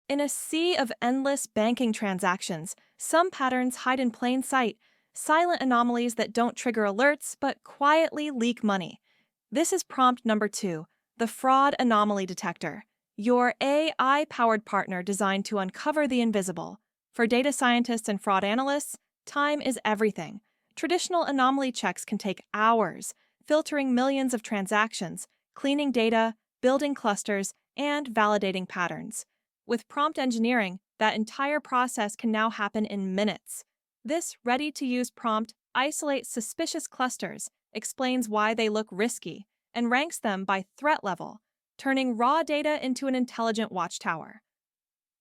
In a sea of endless banking transactions, some patterns hide in plain sight, silent anomalies that don't trigger alerts but quietly leak money. This is prompt number 2, the Fraud Anomaly Detector, your AI powered partner designed to uncover the invisible. For data scientists and fraud analysts, time is everything. Traditional anomaly checks can take hours, filtering millions of transactions, cleaning data, building clusters, and validating patterns. With prompt engineering, that entire process can now happen in minutes. This ready to use prompt isolates suspicious clusters, explains why they look risky, and ranks them by threat level, turning raw data into an intelligent watchtower.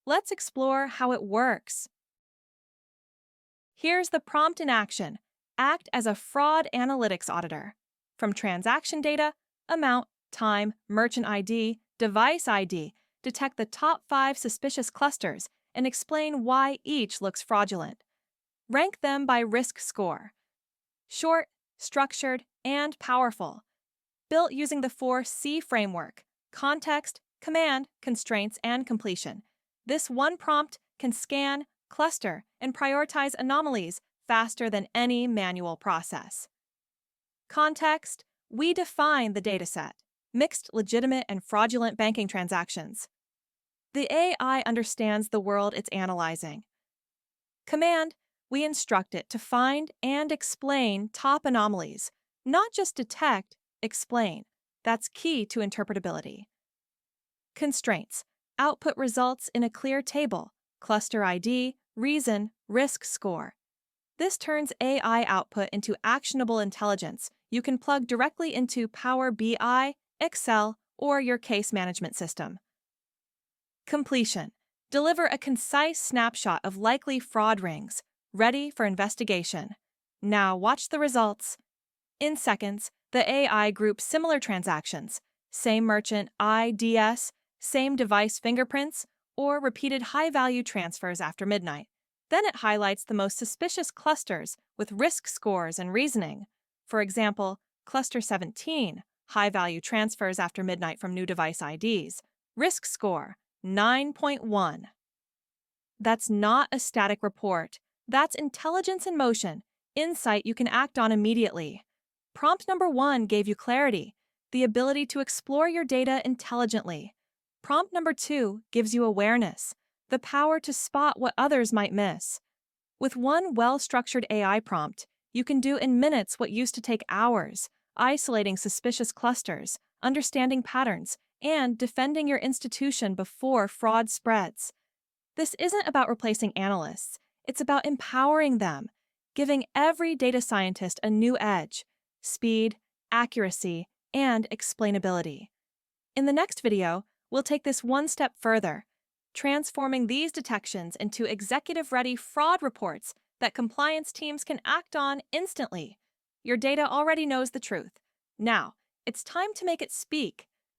Let's explore how it works. Here's the prompt in action. Act as a fraud analytics auditor. From transaction data, amount, time, merchant ID, device ID, detect the top 5 suspicious clusters and explain why each looks fraudulent. Rank them by risk score. Short, structured, and powerful. Built using the 4C framework: context, command, constraints, and completion. This one prompt can scan, cluster, and prioritize anomalies faster than any manual process. Context: we define the dataset, mixed legitimate and fraudulent banking transactions. The AI understands the world it's analyzing. Command: we instruct it to find and explain top anomalies, not just detect, explain. That's key to interpretability. Constraints: output results in a clear table, cluster ID, reason, risk score. This turns AI output into actionable intelligence you can plug directly into Power BI, Excel, or your case management system. Completion: deliver a concise snapshot of likely fraud rings, ready for investigation. Now watch the results. In seconds, the AI groups similar transactions, same merchant IDS, same device fingerprints, or repeated high-value transfers after midnight. Then it highlights the most suspicious clusters with risk scores and reasoning. For example, cluster 17, high-value transfers after midnight from new device IDs. Risk score, 9.1. That's not a static report. That's intelligence in motion, insight you can act on immediately. Prompt number 1 gave you clarity, the ability to explore your data intelligently. Prompt number 2 gives you awareness, the power to spot what others might miss. With one well-structured AI prompt, you can do in minutes what used to take hours, isolating suspicious clusters, understanding patterns, and defending your institution before fraud spreads. This isn't about replacing analysts, it's about empowering them, giving every data scientist a new edge: speed, accuracy, and explainability. In the next video, we'll take this one step further, transforming these detections into executive-ready fraud reports that compliance teams can act on instantly. Your data already knows the truth. Now, it's time to make it speak.